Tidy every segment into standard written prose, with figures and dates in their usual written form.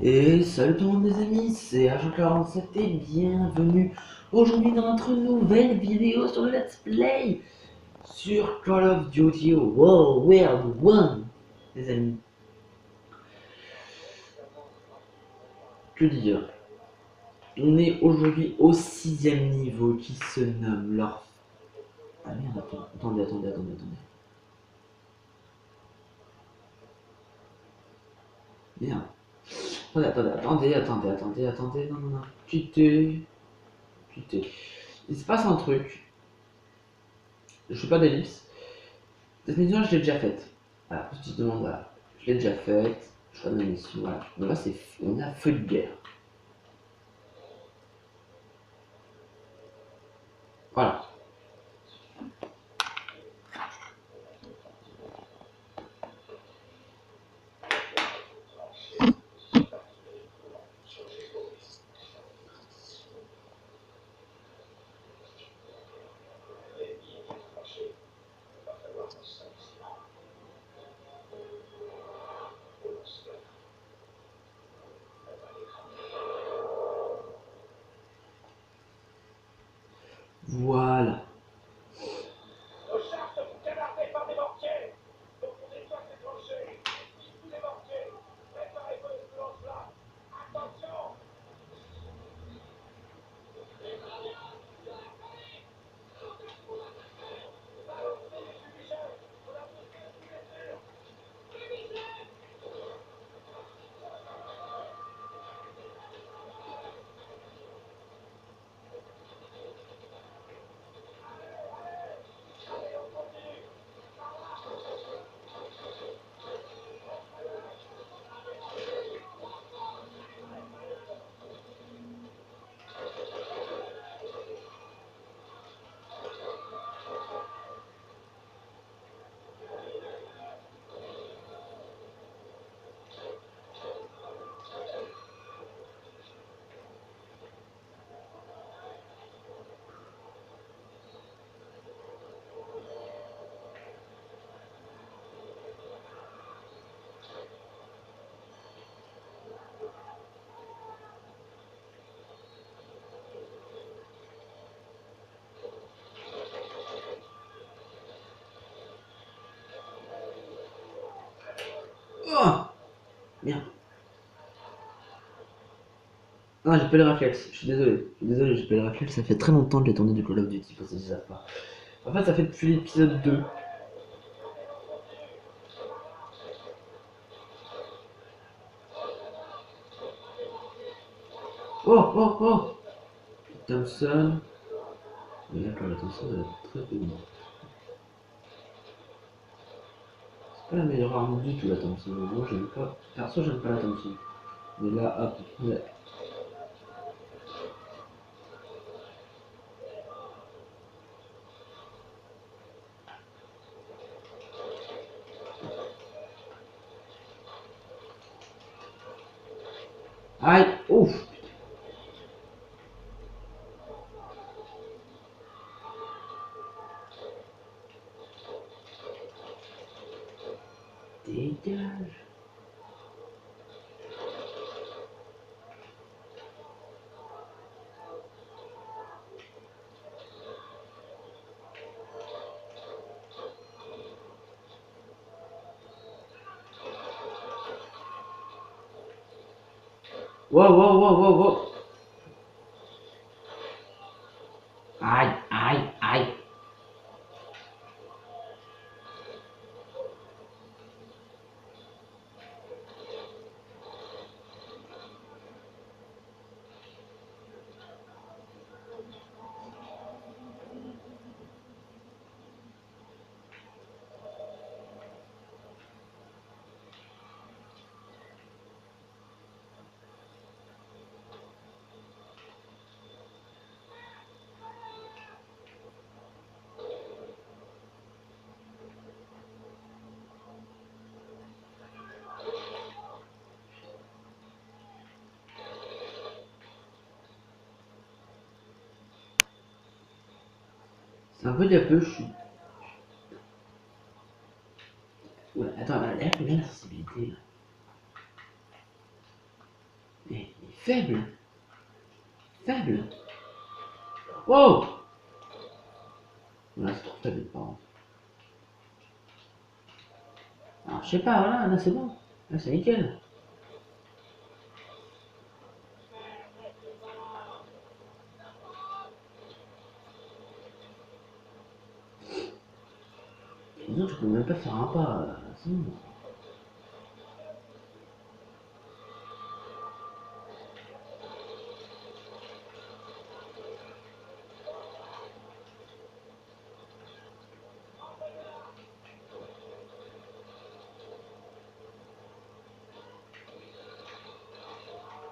Et salut tout le monde les amis, c'est Agent47 et bienvenue aujourd'hui dans notre nouvelle vidéo sur le Let's Play sur Call of Duty World War One, les amis. Que dire? On est aujourd'hui au 6ème niveau qui se nomme leur... Ah merde, attendez. Merde. Attendez, non. Quittez. Il se passe un truc. Je fais pas d'ellipse. Cette mission, je l'ai déjà faite. Voilà, petite demande, voilà. Je l'ai déjà faite. Choix de la mission, voilà. Donc là, on a feu de guerre. Voilà. Voilà. Oh merde. Ah, j'ai pas le réflexe. Je suis désolé, j'ai pas le réflexe. Ça fait très longtemps que j'ai tourné du Call of Duty, pour ceux qui savent pas. En fait, ça fait depuis l'épisode 2. Oh Thompson. Mais d'accord, la Thompson, elle est très peu bien. C'est pas la meilleure arme du tout, la Thompson. Moi, j'aime pas. Perso, j'aime pas la Thompson. Mais là, hop, ouais. Aïe, ouf. Dégage. Wow. Aïe. C'est un peu diable, je suis. Ouais, attends, là, combien la sensibilité là? Mais il est faible. Faible. Wow. Là, c'est trop faible, par contre. Alors, je sais pas, voilà, là, c'est bon. Là, c'est nickel. Les autres, je peux même pas faire un pas. C'est bon.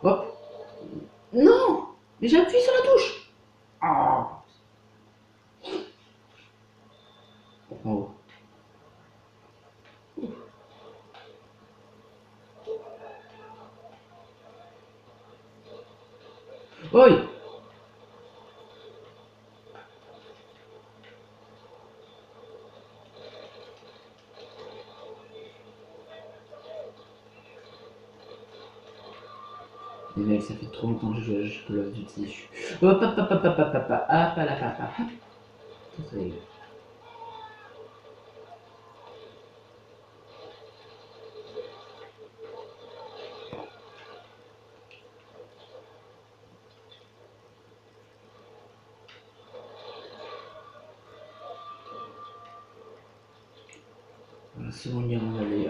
Hop. Non. Mais j'ai appuyé sur la touche. Ah. Oh. Oi. Les mecs, ça fait trop longtemps que je joue à Call of Duty. Hop, hop, hop, hop, hop, hop, hop, hop, hop, hop, hop, hop. Ça rigole. Voilà, c'est bon, on va aller.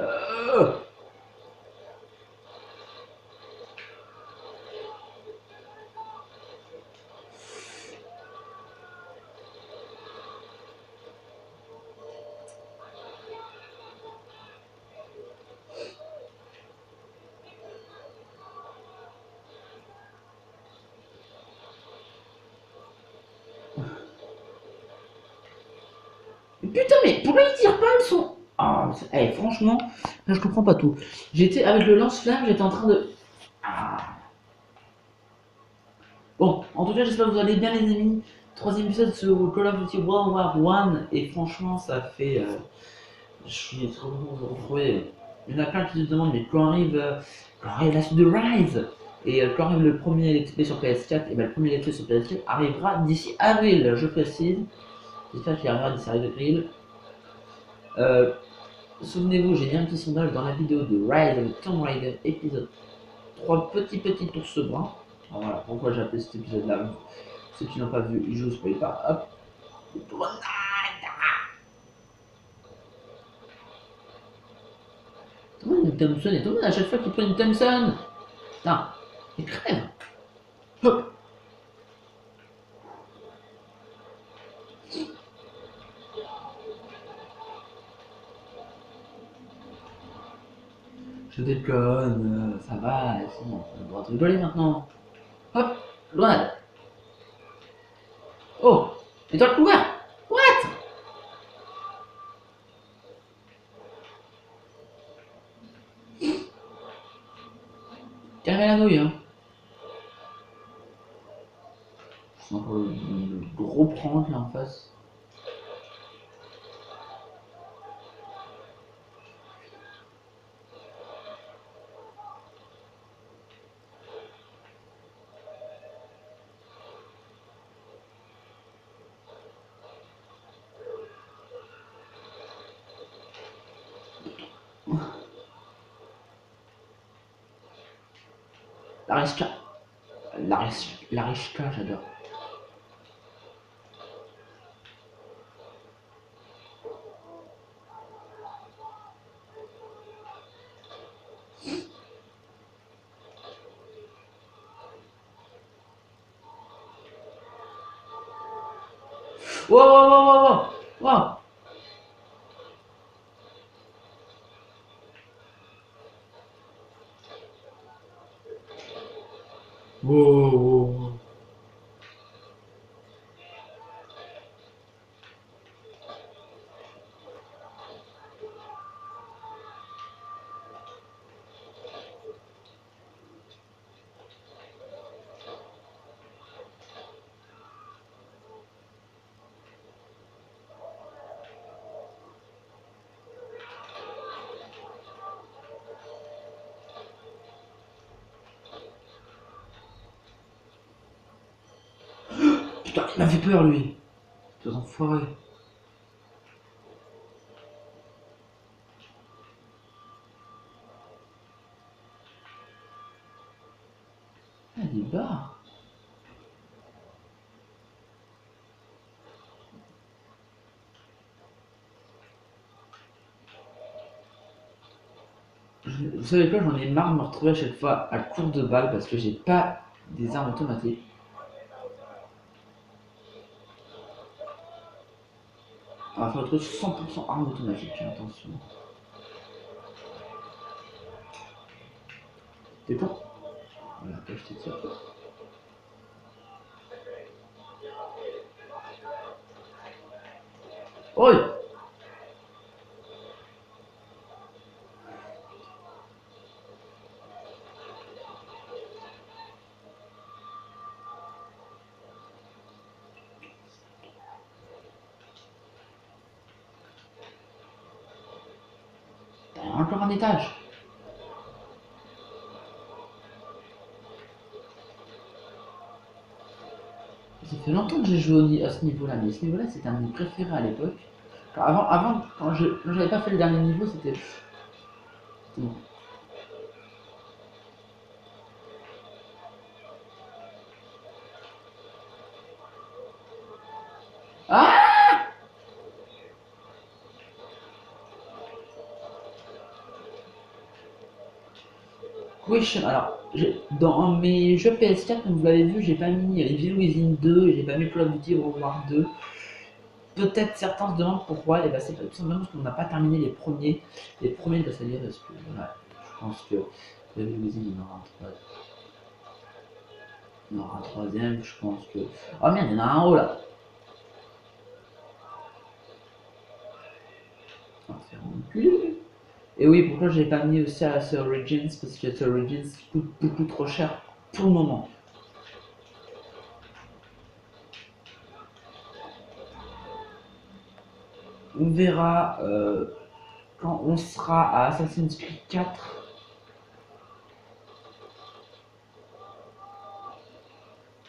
Putain, mais pourquoi ils tirent pas le son? Ah, franchement, là, je comprends pas tout. J'étais avec le lance-flamme, j'étais en train de. Ah. Bon, en tout cas, j'espère que vous allez bien, les amis. Troisième épisode sur Call of Duty World War 1, et franchement, ça fait. Je suis trop content de vous retrouver. Il y en a plein qui se demandent, mais quand arrive la suite de Rise? Et quand arrive le premier Let's Play sur PS4, et ben le premier Let's Play sur PS4 arrivera d'ici avril, je précise. J'espère qu'il arrivera d'ici avril. Euh, Souvenez-vous, j'ai mis un petit sondage dans la vidéo de Rise of the Tomb Raider épisode 3 petits ours bruns. Alors voilà pourquoi j'ai appelé cet épisode là. Ceux qui n'ont pas vu, je vous spoil pas. Hop. Thomas une Thompson et Thomas à chaque fois qu'il prend une Thompson. Putain, il crève. Hop. Je déconne, ça va, si, on a le droit de rigoler maintenant. Hop, loin. Oh, et dans le couloir. What? Calmez la nouille, hein. C'est encore le gros prank là en face. L'Ariska. L'Ariska, j'adore. Wow, wow, wow, wow, wow. Wow, wow. Putain, il m'a fait peur lui. Ces enfoirés. Ah, des barres. Vous savez quoi, j'en ai marre de me retrouver à chaque fois à court de balles parce que j'ai pas des armes automatiques. On va faire le truc 100% armes automatiques, attention. T'es con? Voilà, pas acheter de ça. Oi! T'as encore un étage. Ça fait longtemps que j'ai joué à ce niveau-là, mais ce niveau-là c'était un de mes préférés à l'époque. Avant, quand j'avais pas fait le dernier niveau, c'était bon. Ah! Question, alors, dans mes jeux PS4, comme vous l'avez vu, j'ai pas mis Evil Within 2 et j'ai pas mis Call of Duty World War 2. Peut-être certains se demandent pourquoi, et bah c'est tout simplement parce qu'on n'a pas terminé les premiers. Les premiers de la série, parce que voilà, je pense que Evil Within il y en aura un troisième. Il y en aura un troisième, je pense que. Oh merde, il y en a un en haut là! On va faire enculer. Et oui, pourquoi j'ai pas mis aussi à ce Origins? Parce que ce Origins coûte beaucoup trop cher pour le moment. On verra quand on sera à Assassin's Creed 4.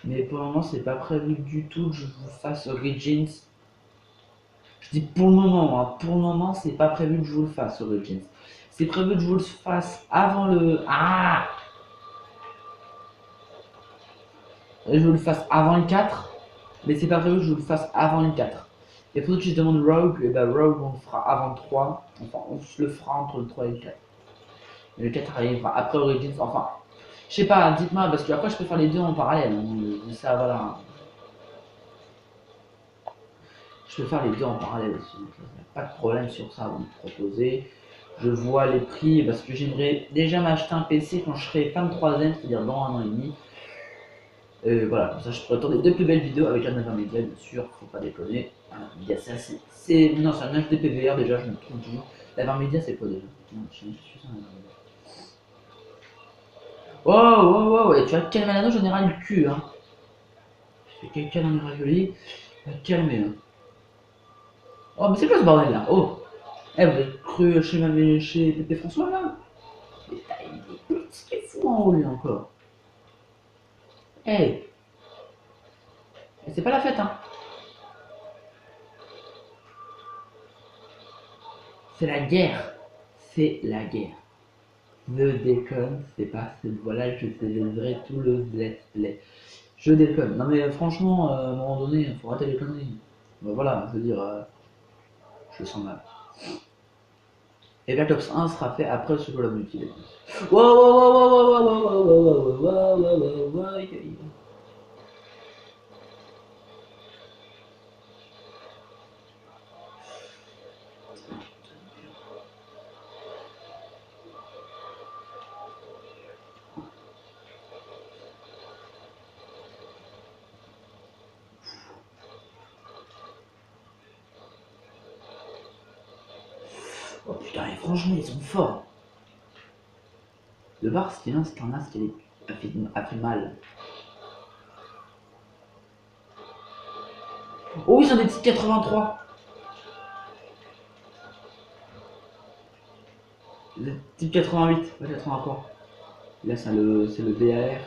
Mais pour le moment, c'est pas prévu du tout que je vous fasse Origins. Je dis pour le moment, hein, pour le moment, c'est pas prévu que je vous le fasse Origins. C'est prévu que je vous le fasse avant le. Ah! Je vous le fasse avant le 4, mais c'est pas prévu que je vous le fasse avant le 4. Et pour que je demande Rogue, et ben Rogue on le fera avant le 3. Enfin, on se le fera entre le 3 et le 4. Et le 4 arrivera après Origins. Enfin, je sais pas, dites-moi, parce que après je peux faire les deux en parallèle. Hein, ça, voilà. Je peux faire les deux en parallèle aussi. Pas de problème sur ça, vous me proposez. Je vois les prix parce que j'aimerais déjà m'acheter un PC quand je serai fin de 3ème, c'est-à-dire dans un an et demi. Voilà, comme ça je pourrais tourner deux plus belles vidéos avec un intermédia, bien sûr, faut pas déconner. Il y a ça, c'est. Non, c'est un HDPVR déjà, je me trompe toujours. L'intermédia, c'est quoi déjà? Non, je sais ça. Oh, oh, oh, et tu as calmé l'anneau général du cul, hein. Je fais quelqu'un dans les raviolis, va te calmer, hein. Oh, mais c'est quoi ce bordel là? Oh! Eh, vous êtes cru chez Pépé François là? Mais il est petit fou en haut lui encore. Eh! C'est pas la fête, hein. C'est la guerre. C'est la guerre. Ne déconne, c'est pas ce voilà, je célébrerai tout le let's play. Je déconne. Non mais franchement, à un moment donné, faut arrêter les conneries. Bah, voilà, je veux dire, je sens mal. Et Black Ops 1 sera fait après ce Call of Duty. Wow, wow, wow, wow, wow, wow, wow, wow, wow, wow, wow, wow, wow. Oh putain, et franchement, ils sont forts. De voir ce qu'il y en a, c'est un as qui a fait mal. Oh, ils ont des petits 83. Des petits 88, pas 83. Là, c'est le BAR.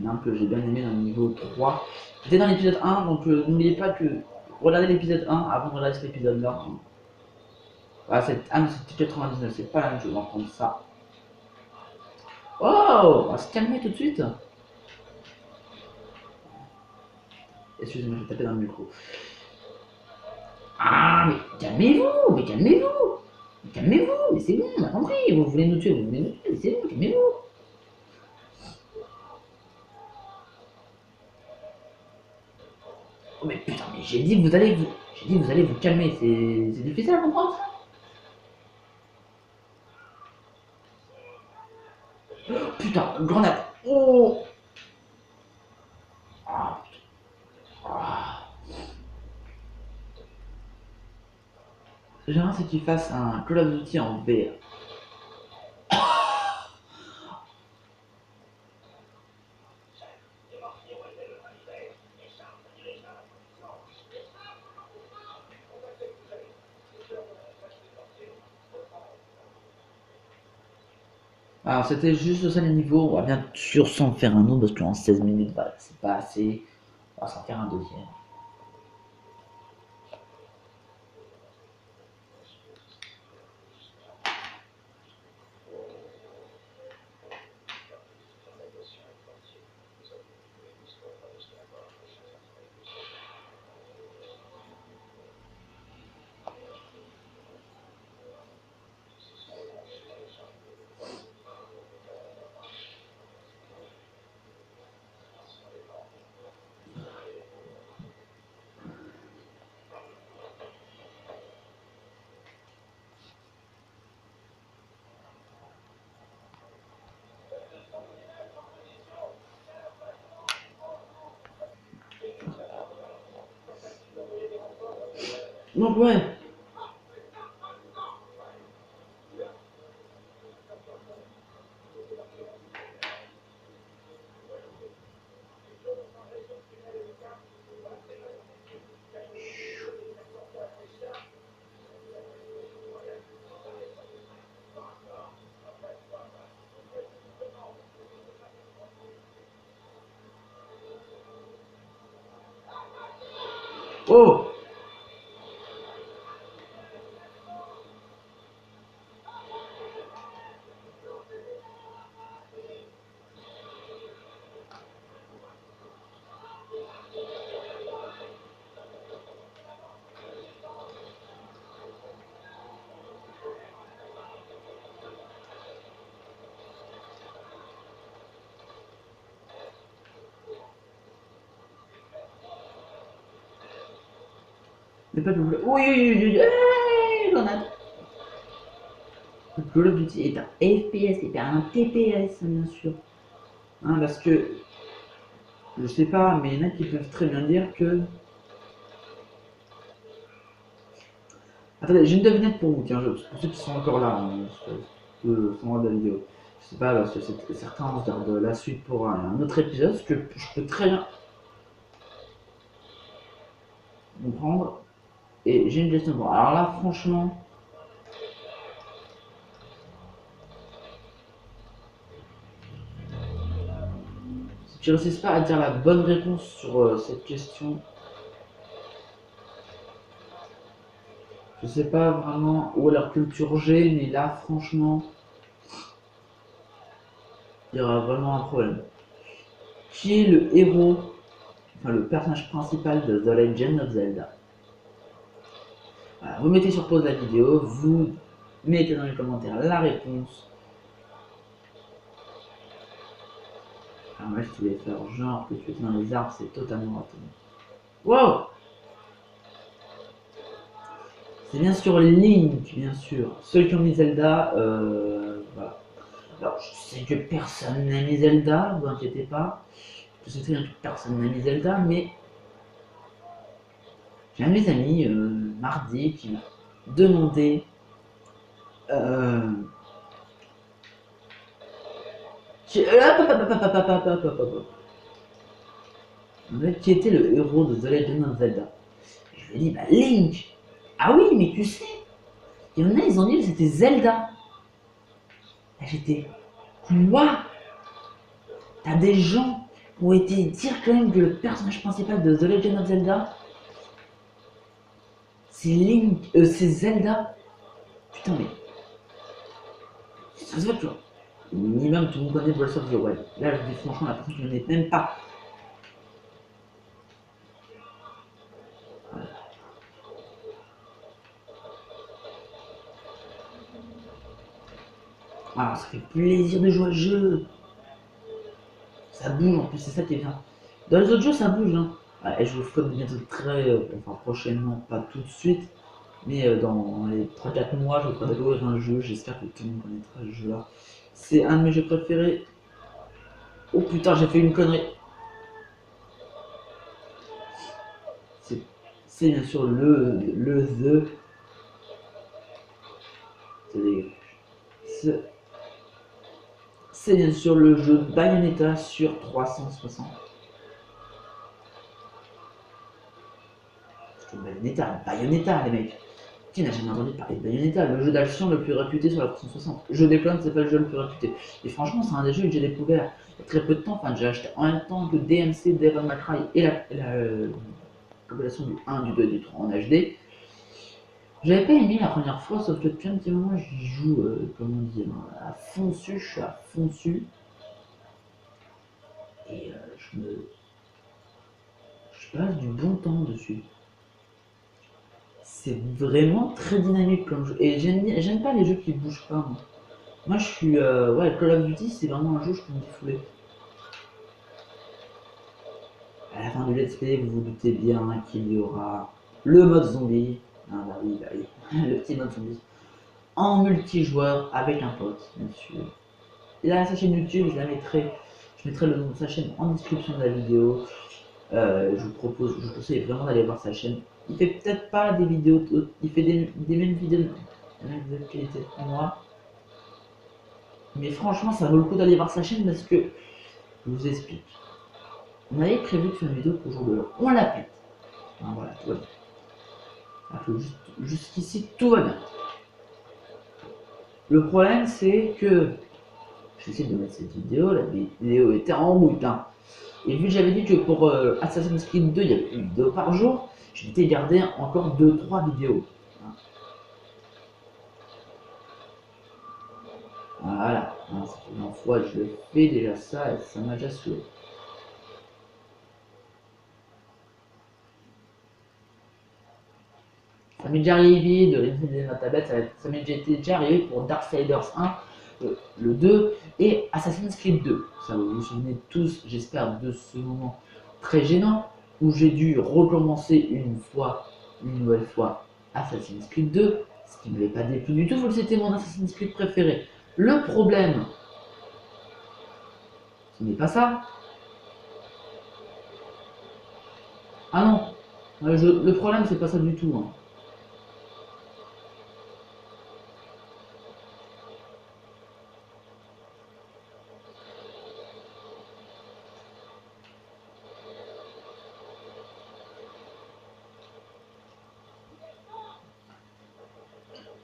Un arme que j'ai bien aimé dans le niveau 3. J'étais dans l'épisode 1, donc n'oubliez pas que regardez l'épisode 1 avant de regarder cet épisode-là. Ah, non, c'était 99, c'est pas la même chose, on va prendre ça. Oh, on va se calmer tout de suite. Excusez-moi, je vais taper dans le micro. Ah, mais calmez-vous, mais calmez-vous. Calmez-vous, mais c'est bon, on a compris. Vous voulez nous tuer, mais c'est bon, calmez-vous. Oh, mais putain, mais j'ai dit que vous allez vous calmer. C'est difficile à comprendre ça. Oh, putain, grenade. Oh. Ah, putain. Ah. J'aimerais c'est qu'il fasse un Call of Duty en VR. Alors c'était juste ça les niveaux, on va bien sûr s'en faire un autre parce qu'en 16 minutes, bah, c'est pas assez. On va s'en faire un deuxième. Donc ouais. Oh. Mais pas double. Oui, oui, oui, oui. Hey, grenade. Call of Duty est un FPS et pas un TPS, bien sûr. Hein, parce que, je sais pas, mais il y en a qui peuvent très bien dire que. Attendez, j'ai une devinette pour vous, tiens, pour ceux qui sont encore là, hein, sont de la vidéo. Je sais pas, parce que certains regardent la suite pour un autre épisode, ce que je peux très bien comprendre. Et j'ai une question pour vous. Alors là, franchement. Si tu ne réussis pas à dire la bonne réponse sur cette question, je sais pas vraiment où est leur culture G, mais là, franchement, il y aura vraiment un problème. Qui est le héros, enfin le personnage principal de The Legend of Zelda? Voilà, vous mettez sur pause la vidéo, vous mettez dans les commentaires la réponse. Alors moi, je voulais faire genre que tu étais dans les arbres, c'est totalement raté. Wow! C'est bien sûr Link, bien sûr. Ceux qui ont mis Zelda, voilà. Alors, je sais que personne n'a mis Zelda, vous inquiétez pas. Je sais très bien que personne n'a mis Zelda, mais j'ai un de mes amis, mardi, qui m'a demandé euh, qui était le héros de The Legend of Zelda. Et je lui ai dit, bah Link. Ah oui, mais tu sais, il y en a, ils ont dit que c'était Zelda. Et j'étais, quoi? T'as des gens ont été dire quand même que le personnage principal de The Legend of Zelda, c'est Link, c'est Zelda. Putain mais, ça se voit tu vois. Au minimum tout le monde connaît Breath of the Wild. Là je dis franchement la personne qui ne connaît même pas. Voilà. Ah, ça fait plaisir de jouer à ce jeu. Ça bouge en plus, c'est ça qui est bien. Dans les autres jeux, ça bouge. Hein. Ah, et je vous ferai bientôt enfin prochainement, pas tout de suite, mais dans les 3-4 mois, je vous ferai découvrir un jeu. J'espère que tout le monde connaîtra ce jeu-là. C'est un de mes jeux préférés. Oh putain, j'ai fait une connerie. C'est bien sûr le The. C'est bien sûr le jeu Bayonetta sur 360. Bayonetta, les mecs. Qui n'a jamais entendu parler de Bayonetta, le jeu d'action le plus réputé sur la 360. Je déconne, c'est pas le jeu le plus réputé. Et franchement, c'est un des jeux que j'ai découvert il y a très peu de temps. Enfin, j'ai acheté en même temps que DMC, Devil May Cry et la compilation du 1, du 2 et du 3 en HD. J'avais pas aimé la première fois, sauf que depuis un petit moment, j'y joue, comment dire, à fond dessus, je suis à fond dessus. Et je passe du bon temps dessus. C'est vraiment très dynamique comme jeu. Et j'aime pas les jeux qui bougent pas. Moi je suis. Ouais, Call of Duty, c'est vraiment un jeu où je peux me défouler. À la fin du let's play, vous vous doutez bien qu'il y aura le mode zombie. Ah bah oui, le petit mode zombie. En multijoueur avec un pote, bien sûr. Il a sa chaîne YouTube, je mettrai le nom de sa chaîne en description de la vidéo. Je vous conseille vraiment d'aller voir sa chaîne. Il fait peut-être pas des vidéos, il fait des mêmes vidéos de qualité que moi. Mais franchement, ça vaut le coup d'aller voir sa chaîne parce que, je vous explique. On avait prévu de faire une vidéo pour jour de l'an. On l'a fait. Enfin, voilà, tout va bien. Jusqu'ici, tout va bien. Le problème, c'est que j'essaie de mettre cette vidéo, la vidéo était en route. Hein. Et vu que j'avais dit que pour Assassin's Creed 2, il y avait une vidéo par jour, je m'étais gardé encore 2-3 vidéos. Hein. Voilà, hein, ça fait 20 fois que je le fais déjà ça et ça m'a déjà saoulé. Ça m'est déjà arrivé de réutiliser ma tablette, ça m'est déjà arrivé pour Darksiders 1, le 2 et Assassin's Creed 2. Ça vous vous souvenez tous, j'espère, de ce moment très gênant où j'ai dû recommencer une nouvelle fois Assassin's Creed 2, ce qui ne m'avait pas déplu du tout, vu que c'était mon Assassin's Creed préféré. Le problème, ce n'est pas ça. Ah non, le problème c'est pas ça du tout. Hein.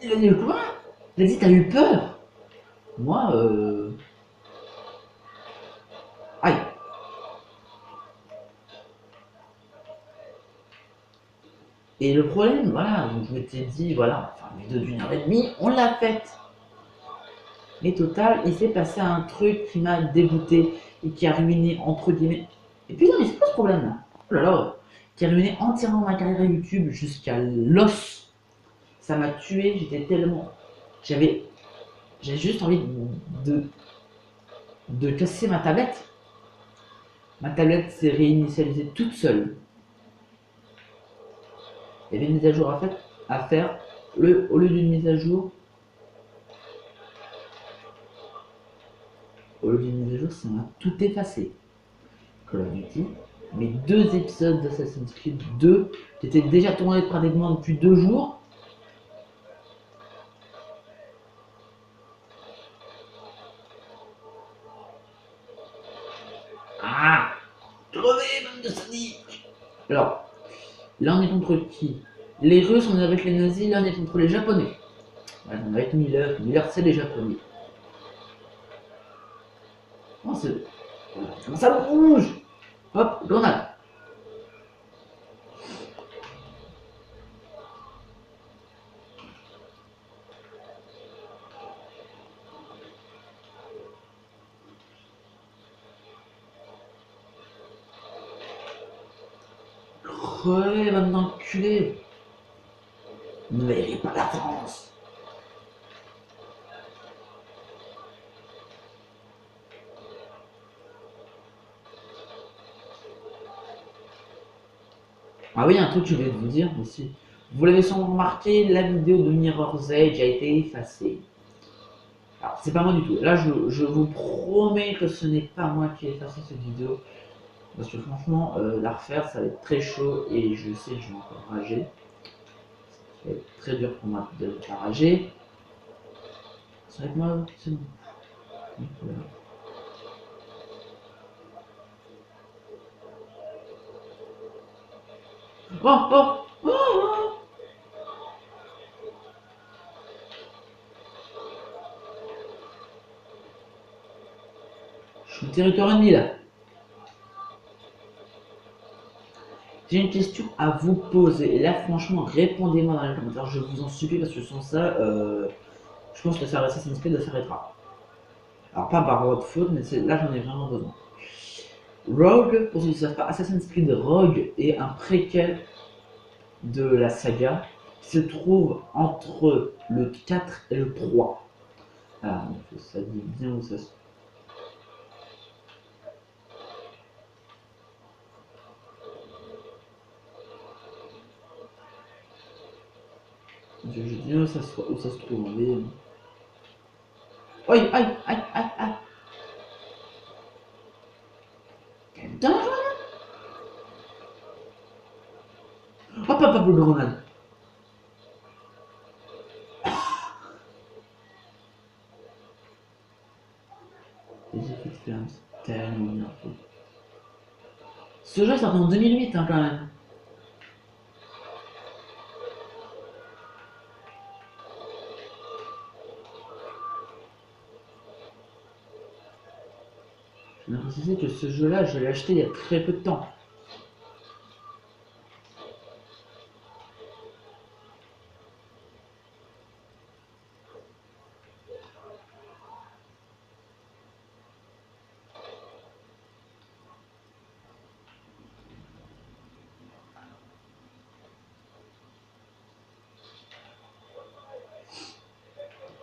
Il a dit quoi? Il a dit t'as eu peur? Moi, aïe. Et le problème, voilà, donc je m'étais dit, voilà, enfin, une vidéo d'1 h 30, on l'a faite. Mais total, il s'est passé un truc qui m'a dégoûté et qui a ruiné, entre guillemets. Et puis non, mais c'est pas ce problème là. Oh là là, qui a ruiné entièrement ma carrière YouTube jusqu'à l'os. Ça m'a tué, j'étais tellement. J'avais juste envie de casser ma tablette. Ma tablette s'est réinitialisée toute seule. Il y avait une mise à jour à faire. Au lieu d'une mise à jour, ça m'a tout effacé. Call of Duty, mes 2 épisodes d'Assassin's Creed 2 qui étaient déjà tournés pratiquement depuis 2 jours. Ah, crevez, bande de sadiques. Alors, là on est contre qui? Les Russes, on est avec les nazis, là on est contre les Japonais. Ouais, on est avec Miller c'est les Japonais. Oh, comment ça bouge? Hop, grenade. Crevez, bande d'enculés. Ne verrez pas la France. Ah oui, un truc que je vais vous dire aussi. Vous l'avez sûrement remarqué, la vidéo de Mirror's Edge a été effacée. Alors, c'est pas moi du tout. Là, je vous promets que ce n'est pas moi qui ai effacé cette vidéo. Parce que franchement, la refaire, ça va être très chaud et je sais que je vais encore rager. Ça va être très dur pour moi de pas rager. C'est avec moi, c'est bon. Voilà. Oh, oh, oh, oh. Je suis au territoire ennemi là. J'ai une question à vous poser. Et là, franchement, répondez-moi dans les commentaires. Je vous en supplie parce que sans ça, je pense que ça Assassin's Creed s'arrêtera. Alors, pas par votre faute, mais là, j'en ai vraiment besoin. Rogue, pour ceux qui ne savent pas, Assassin's Creed Rogue est un préquel de la saga qui se trouve entre le 4 et le 3. Alors, ça dit bien où ça se. Je dis où ça se trouve. Mais... Aïe, aïe, aïe, aïe, aïe. Dangereux. Hop, hop, hop, le grenade. Les effets de flamme, c'est tellement bien fait. Ce jeu est sorti en 2008 hein, quand même. Je viens de préciser que ce jeu-là, je l'ai acheté il y a très peu de temps.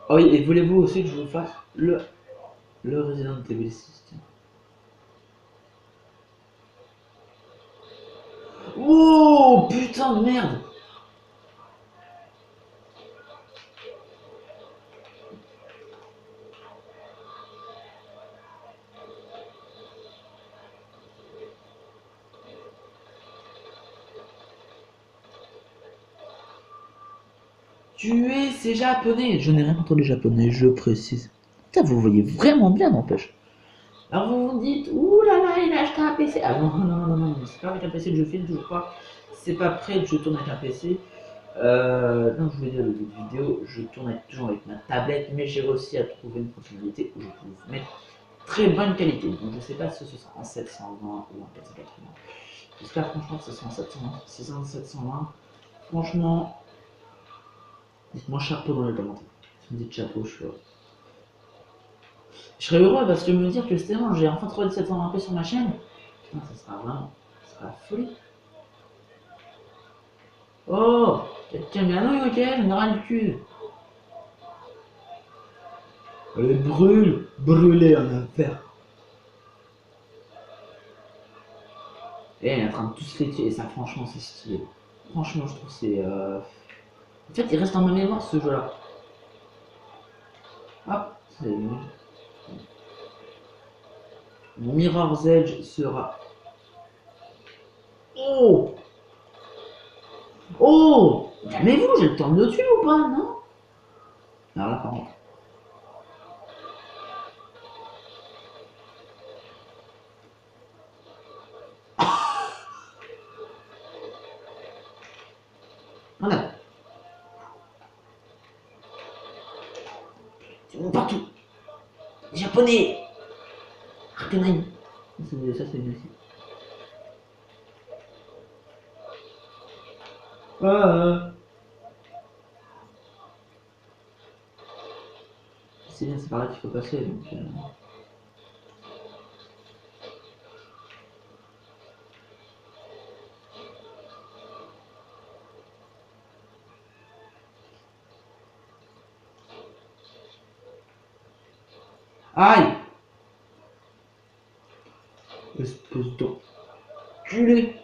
Oh oui, et voulez-vous aussi que je vous fasse le Resident Evil 6 tiens. Oh putain de merde. Tuer ces japonais. Je n'ai rien contre les japonais, je précise. Putain, vous voyez vraiment bien, n'empêche. Alors vous vous dites, ouh là là, il a acheté un PC. Ah non, non, non, non, non, c'est pas avec un PC que je filme, toujours pas. C'est pas prêt que je tourne avec un PC. Non, je voulais dire le vidéo, je tourne toujours avec ma tablette, mais j'ai réussi à trouver une fonctionnalité où je peux vous mettre très bonne qualité. Donc je sais pas si ce sera en 720 ou en 480. J'espère franchement que ce sera en 720. Franchement, dites-moi chapeau dans les commentaires. Si vous me dites chapeau, je serais heureux parce que me dire que c'est bon, j'ai enfin trouvé le 720p sur ma chaîne. Putain, ça sera vraiment. Ça sera la folie. Oh, quelqu'un met un oeil, ok, j'en ai ras le cul. Allez, brûle, brûler en enfer. Et elle est en train de tous les tuer, et ça, franchement, c'est stylé. Franchement, je trouve que c'est. En fait, il reste dans ma mémoire ce jeu-là. Hop, c'est. Mon Mirror's Edge sera. Oh! Oh! Calmez-vous, j'ai le temps de le tuer ou pas, non? Alors là, par contre. Voilà. C'est bon partout. Japonais! Arcanine. Ça, c'est bien aussi. C'est bien, c'est par là qu'il faut passer. Donc, Aïe! Espèce d'enculé!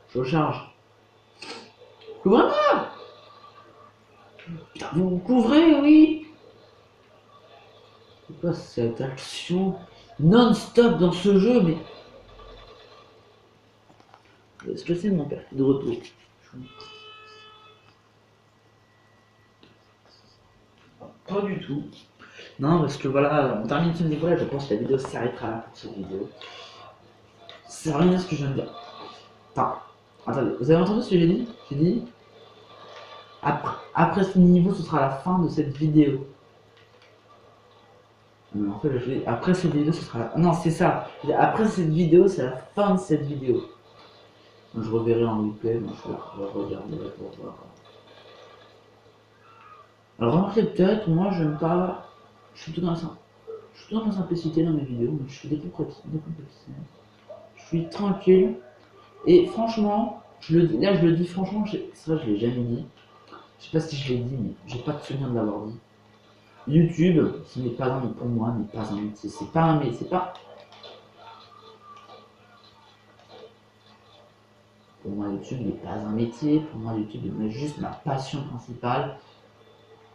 Je recharge. Couvrez-moi! Putain, vous me couvrez, oui! C'est quoi cette action non-stop dans ce jeu, mais... Est-ce que c'est mon père de retour? Pas du tout. Non, parce que voilà, on termine ce niveau-là, je pense que la vidéo s'arrêtera là pour cette vidéo. Ça sert à rien ce que je viens de dire. Enfin, attendez, vous avez entendu ce que j'ai dit? J'ai dit, après ce niveau, ce sera la fin de cette vidéo. Non, en fait, je dis, après cette vidéo, ce sera... Non, c'est ça. Après cette vidéo, c'est la fin de cette vidéo. Donc, je reverrai en replay, donc je vais regarder pour voir. Alors, remarquez peut-être, moi, j'aime pas... Je suis tout dans la simplicité dans mes vidéos, mais je suis décomplexé. Je suis tranquille. Et franchement, là je le dis franchement, c'est vrai je l'ai jamais dit. Je sais pas si je l'ai dit, mais j'ai pas de souvenir de l'avoir dit. YouTube, ce n'est pas un, pour moi, n'est pas un métier. C'est pas un métier, c'est pas. Pour moi, YouTube n'est pas un métier. Pour moi, YouTube est juste ma passion principale.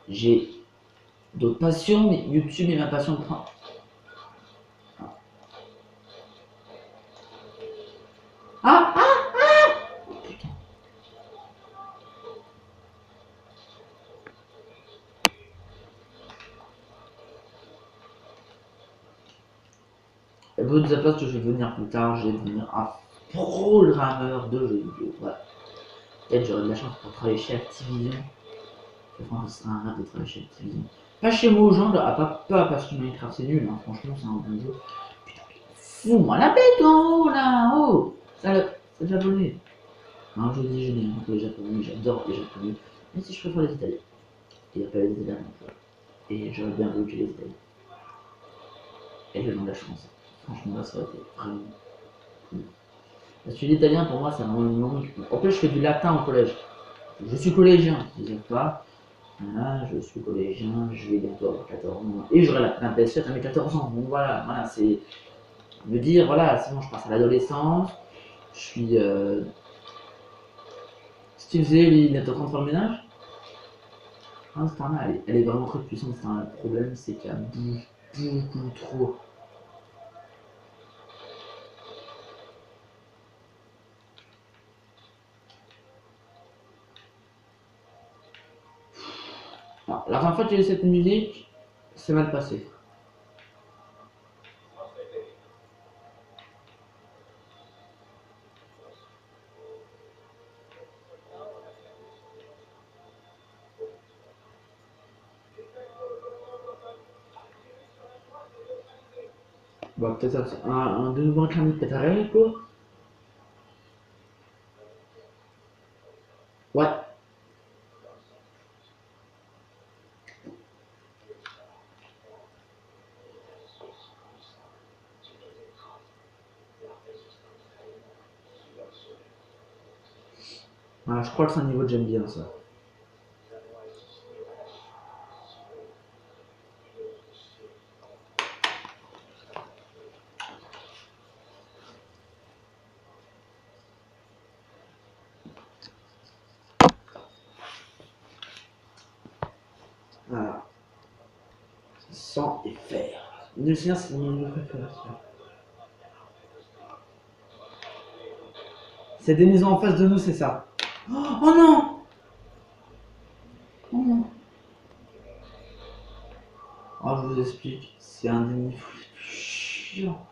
J'ai d'autres passions, mais YouTube est ma passion principale. Ah, ah, putain. Et vous ne pas que je vais venir plus tard, je vais devenir un programmeur de jeux vidéo. Voilà. Peut-être j'aurai de la chance pour travailler chez Activision. Je pense que ce serait un rêve de travailler chez Activision. Pas chez Mojang, pas parce que Minecraft c'est nul, hein. Franchement c'est un bon jeu. Putain, fous-moi la bête en haut là, oh c'est japonais. Non, je dis génial pour les japonais, j'adore les japonais, même si je préfère les italiens. Il n'y a pas les italiens non plus. Et j'aurais bien voulu que les italiens. Et le nom de la chance. Franchement là ça aurait été vraiment cool. Parce que l'italien pour moi c'est vraiment une langue. En plus je fais du latin au collège. Je suis collégien, je ne sais pas. Voilà, je suis collégien, je vais bientôt avoir 14 ans. Et j'aurai la PS7 à mes 14 ans. Donc voilà, c'est me dire, voilà, sinon je passe à l'adolescence. Je suis. Si tu faisais, il est en train de faire le ménage. Ah, cette arme elle est vraiment très puissante. Le problème, c'est qu'elle bouge beaucoup trop. Alors, la dernière fois que j'ai eu cette musique, c'est mal passé. Bah, peut-être de nouveau un clin peut-être arrêté quoi. Ouais. Voilà, je crois que c'est un niveau que j'aime bien ça. Voilà. Sang et fer. Le sien, c'est mon niveau préféré. C'est des maisons en face de nous, c'est ça. Oh, oh non! Oh non! Oh, je vous explique, c'est un des niveaux les plus chiants.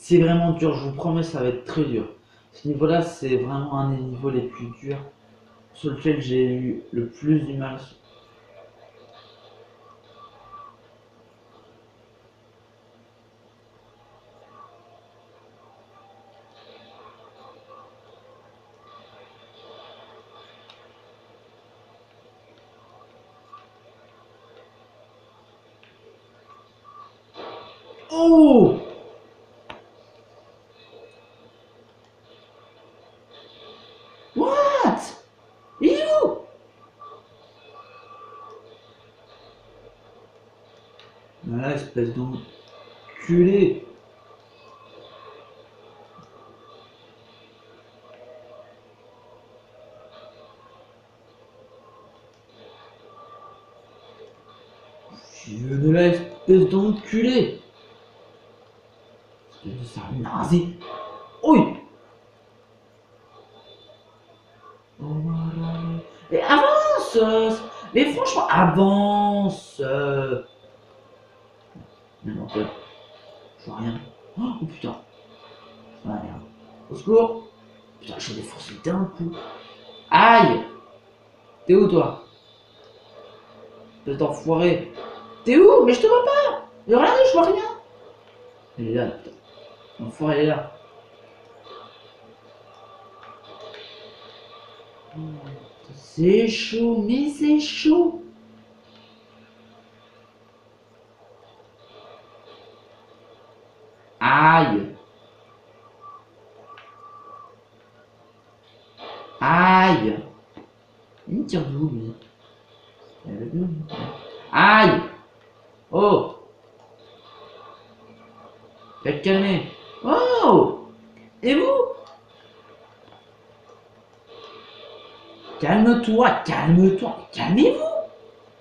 C'est vraiment dur, je vous promets, ça va être très dur. Ce niveau-là, c'est vraiment un des niveaux les plus durs sur lequel j'ai eu le plus du mal. Oh! What? Il est où? Voilà, espèce d'enculé. Dieu de la espèce d'enculé. Espèce de sale nazi. Oui. Et avance! Mais franchement, avance! Non, je vois rien. Oh putain. Ah merde. Au secours! Putain, j'en ai forcé d'un coup. Aïe! T'es où toi? Espèce d'enfoiré. T'es où? Mais je te vois pas! Mais regardez, je vois rien! Elle est là, putain. L'enfoiré, elle est là. Oh, c'est chaud, mais c'est chaud! Aïe! Aïe! Il me tire d'où lui? Aïe! Oh! Faites calmer! Oh! Et vous? Calme-toi, calme-toi, calmez-vous!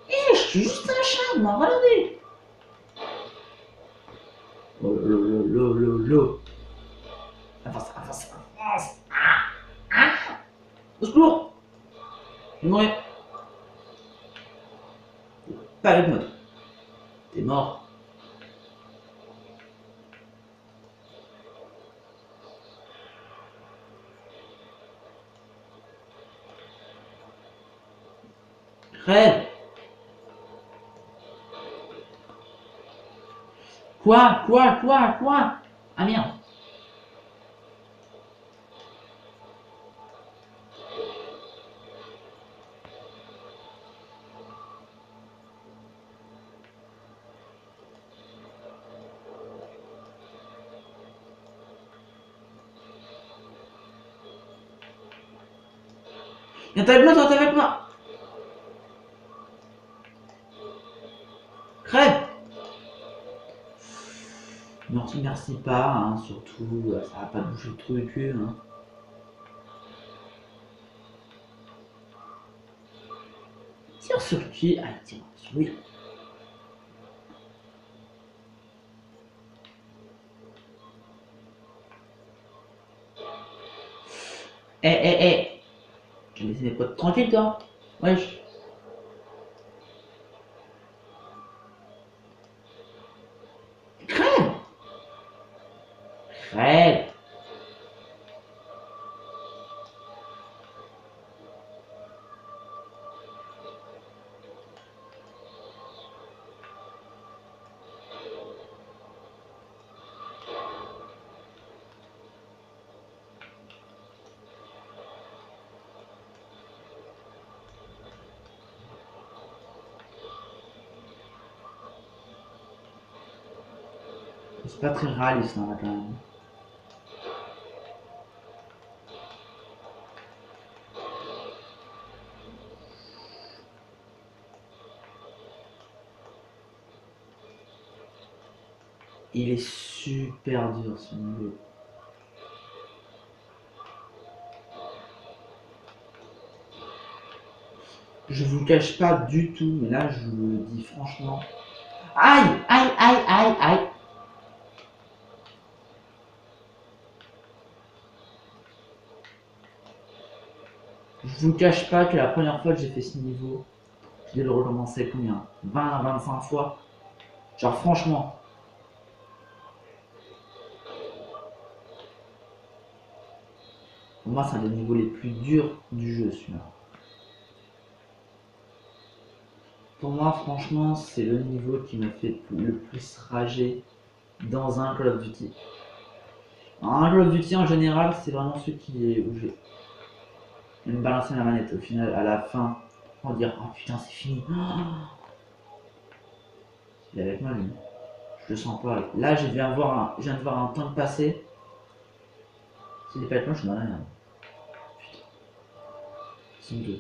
Eh, je suis juste un chat, moi, regardez! Oh lolo. Avance, avance, avance! Au secours! Je vais mourir! Pas avec moi! T'es mort! Crève! Quoi? Ah merde! Viens, t'es avec moi, toi, t'es avec moi! Crève! Merci, merci pas, hein, surtout, ça va pas bouger le trou du cul, hein. Tire sur qui? Ah, tire sur lui. Eh! Tu me laisses mes potes tranquilles, toi? Wesh! Crève! Crève! C'est pas très réaliste, là, quand même. Il est super dur, ce niveau. Je vous cache pas du tout, mais là, je vous le dis franchement. Aïe! Je vous cache pas que la première fois que j'ai fait ce niveau, je vais le recommencer combien? 20 à 25 fois. Genre franchement. Pour moi, c'est un des niveaux les plus durs du jeu, celui-là. Pour moi, franchement, c'est le niveau qui m'a fait le plus rager dans un Call of Duty. Un Call of Duty en général, c'est vraiment celui qui est où j'ai me balancer la manette au final, à la fin, pour dire oh putain, c'est fini. Il est avec moi, lui. Je le sens pas. Là, je viens de voir un temps de passer. S'il est pas avec moi, je suis dans la merde. Putain. Ils sont deux.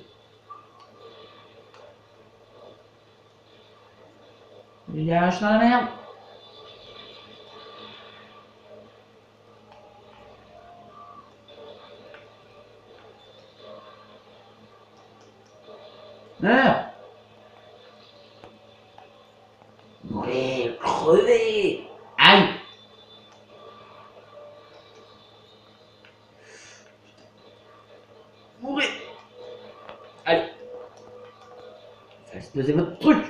Il est je suis dans la merde. Meurs. Mourez, crevez. Aïe. Mourez. Allez. Faites exploser votre truc.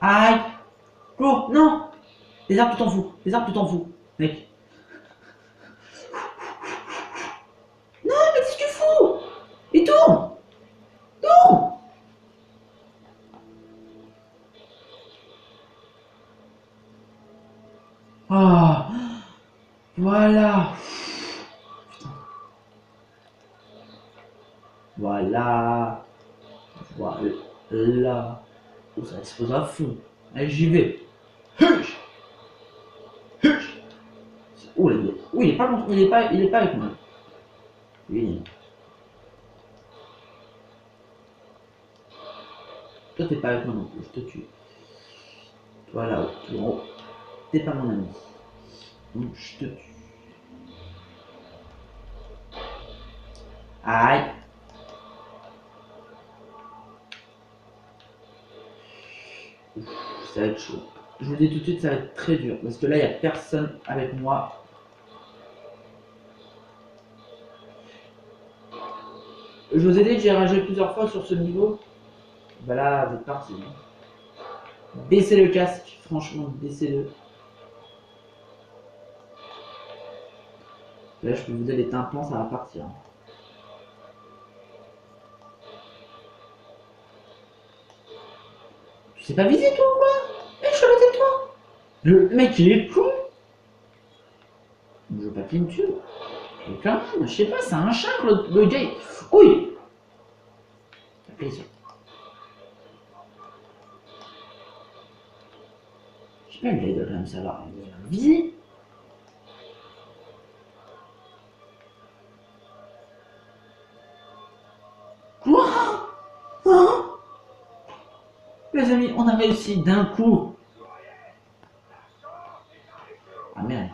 Aïe. Cours, non. Les arbres, tu t'en fous. Les arbres, tu t'en fous. Mec. Non, mais qu'est-ce que tu fous? Il tourne. Non. Ah. Voilà. Putain. Voilà. Voilà. Oh, ça explose à fond. Allez, j'y vais. Huch. Huch. Oh, là, oui, il est pas contre... il est pas avec moi. Oui. Toi, t'es pas avec moi non plus, je te tue. Toi là-haut, tout en haut. T'es pas mon ami. Donc, je te tue. Aïe. Ouf, ça va être chaud. Je vous le dis tout de suite, ça va être très dur. Parce que là, il n'y a personne avec moi. Je vous ai dit que j'ai ragé plusieurs fois sur ce niveau. Bah là, vous êtes parti. Baissez le casque, franchement, baissez-le. Là, je peux vous dire les tympans, ça va partir. Tu sais pas viser toi ou quoi? Eh, je suis à côté de toi. Le mec, il est con. Je veux pas qu'il me tue. Quelqu'un, je sais pas, c'est un chat, le gars. Oui. Ça fait plaisir. Je sais pas, il doit quand même savoir. Il va me viser. Quoi? Hein? Les amis, on a réussi d'un coup. Ah merde.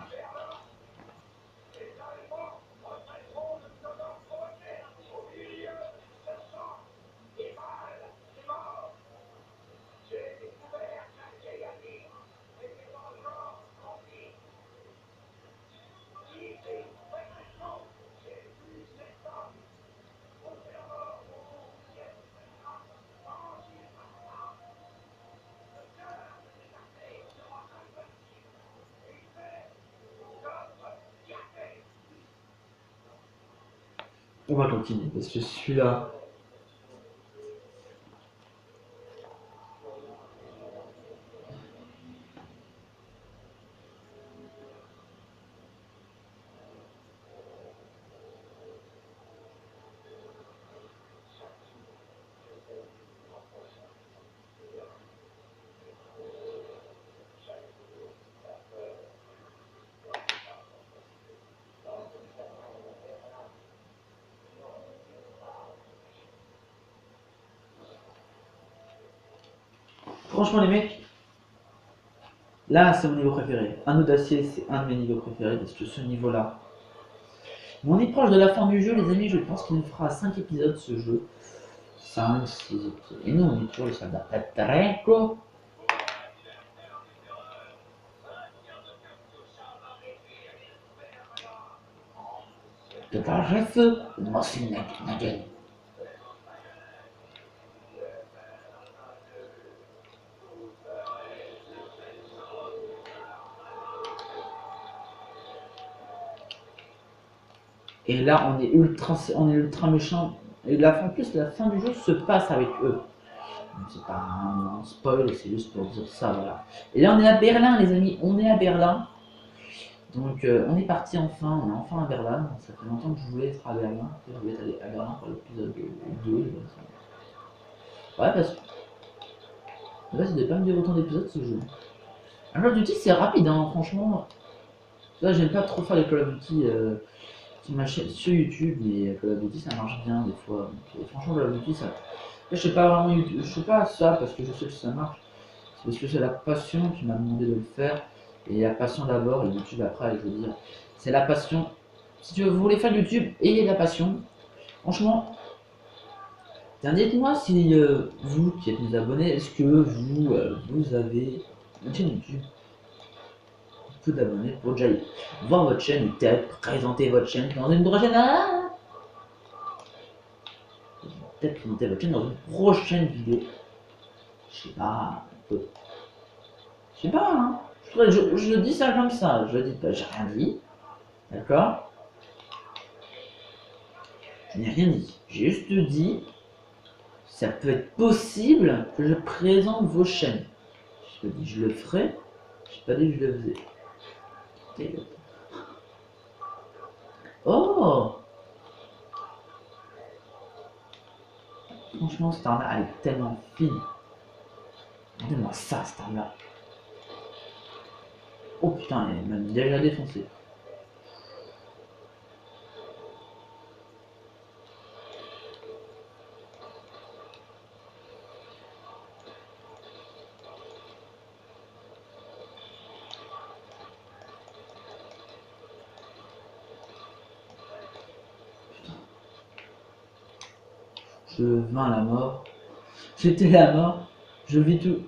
On va continuer parce que celui-là. Franchement, les mecs, là, c'est mon niveau préféré. Anneau d'acier, c'est un de mes niveaux préférés parce que ce niveau-là. Mais on est proche de la fin du jeu, les amis. Je pense qu'il nous fera 5 épisodes ce jeu. 5, 6 épisodes. Et nous, on est toujours les soldats. Très quoi. Charge le feu. Moi, c'est une nagel. Et là, on est ultra méchant. Et en plus, la fin du jeu se passe avec eux. C'est pas un spoil, c'est juste pour dire ça, voilà. Et là, on est à Berlin, les amis. On est à Berlin. Donc, on est parti enfin. On est enfin à Berlin. Ça fait longtemps que je voulais être à Berlin. Je voulais aller à Berlin pour l'épisode 2. Ouais, parce que. Là, c'était pas me dire autant d'épisodes ce jeu. Call of Duty, c'est rapide, hein, franchement. Là, j'aime pas trop faire les Call of Duty sur ma chaîne, sur YouTube, mais Call of Duty, ça marche bien des fois. Donc, franchement, Call of Duty, ça. Là, je sais pas vraiment YouTube, je sais pas ça parce que je sais que ça marche. C'est parce que c'est la passion qui m'a demandé de le faire. Et la passion d'abord et YouTube après, je veux dire. C'est la passion. Si tu veux, vous voulez faire YouTube, ayez la passion. Franchement, dites-moi si vous qui êtes mes abonnés, est-ce que vous avez une chaîne YouTube peu d'abonnés pour déjà voir votre chaîne et peut-être présenter votre chaîne dans une prochaine. Peut-être présenter votre chaîne dans une prochaine vidéo. Je sais pas. Je sais pas, hein. Je dis ça comme ça. Je dis pas, j'ai rien dit. D'accord. Je n'ai rien dit. J'ai juste dit, ça peut être possible que je présente vos chaînes. Je dis, je le ferai. J'ai pas dit que je le faisais. Oh! Franchement, cette arme-là, elle est tellement fine. Donne-moi ça, cette arme-là. Oh putain, elle m'a déjà défoncé. Je vins la mort. J'étais la mort. Je vis tout.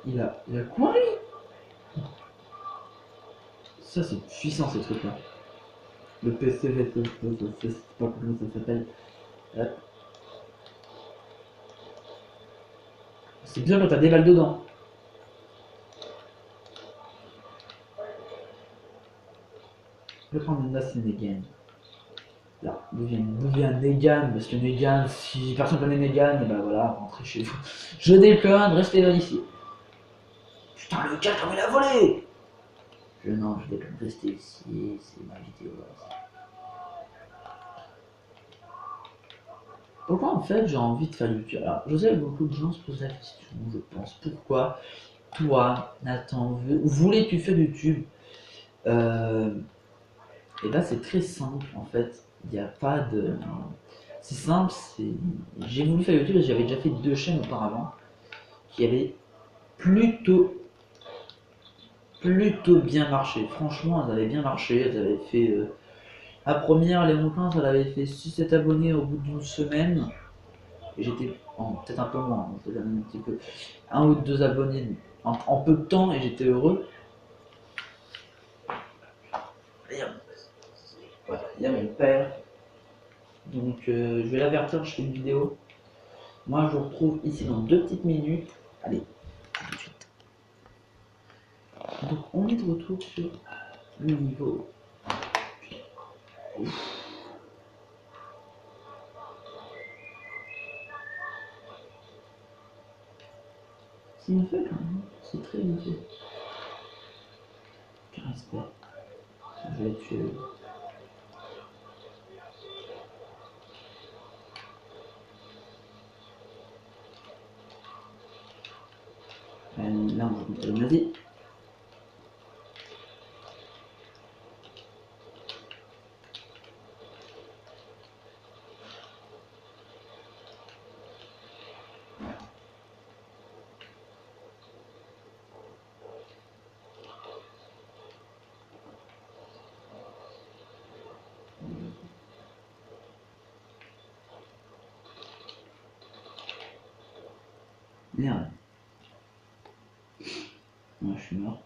Il a quoi lui? Ça c'est puissant ces trucs là. Le PC, je sais pas comment ça s'appelle. C'est bien quand t'as des balles dedans. Je vais prendre une Nass Negan. Là, d'où vient Negan? Parce que Negan, si personne connaît Negan, et ben voilà, rentrez chez vous. Je déconne, restez là ici. Putain, le gars, comment il a volé? Non, je déconne, restez ici, c'est ma vidéo. Pourquoi en fait j'ai envie de faire YouTube? Alors, je sais que beaucoup de gens se posent la question, je pense. Pourquoi toi, Nathan, voulais-tu faire YouTube? Et là, c'est très simple en fait. Il n'y a pas de. C'est simple, c'est. J'ai voulu faire YouTube parce que j'avais déjà fait 2 chaînes auparavant qui avaient plutôt bien marché. Franchement, elles avaient bien marché. Elles avaient fait. La première, les Ronquins, elle avait fait 6-7 abonnés au bout d'une semaine. Et j'étais. Peut-être un peu moins, peut-être un petit peu. 1 ou 2 abonnés en peu de temps et j'étais heureux. Voilà, il y a mon père. Donc je vais l'avertir, je fais une vidéo. Moi je vous retrouve ici dans 2 petites minutes. Allez, à tout de suite. Donc on est de retour sur le niveau. C'est bien fait quand même, c'est très bien fait. Quel respect. Je vais tuer. Là on va monter le nazi. Merde. Moi je suis mort.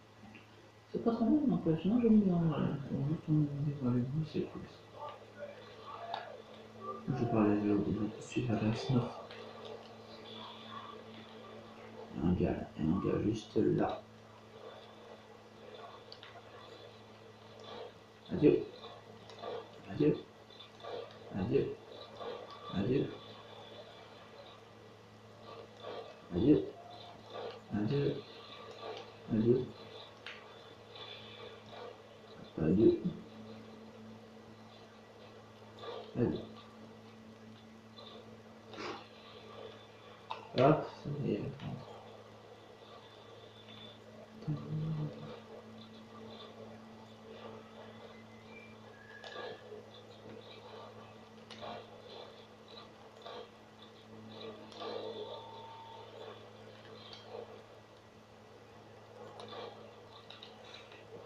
C'est pas trop mal n'empêche, non je me dis, juste on avec vous, c'est cool. Je parlais de tout de suite à la snuff. Il y a un gars juste là. Adieu. Adieu. Adieu. Adieu. Adieu. Adieu. Adieu. Adieu. Adieu. Hop, ça y est.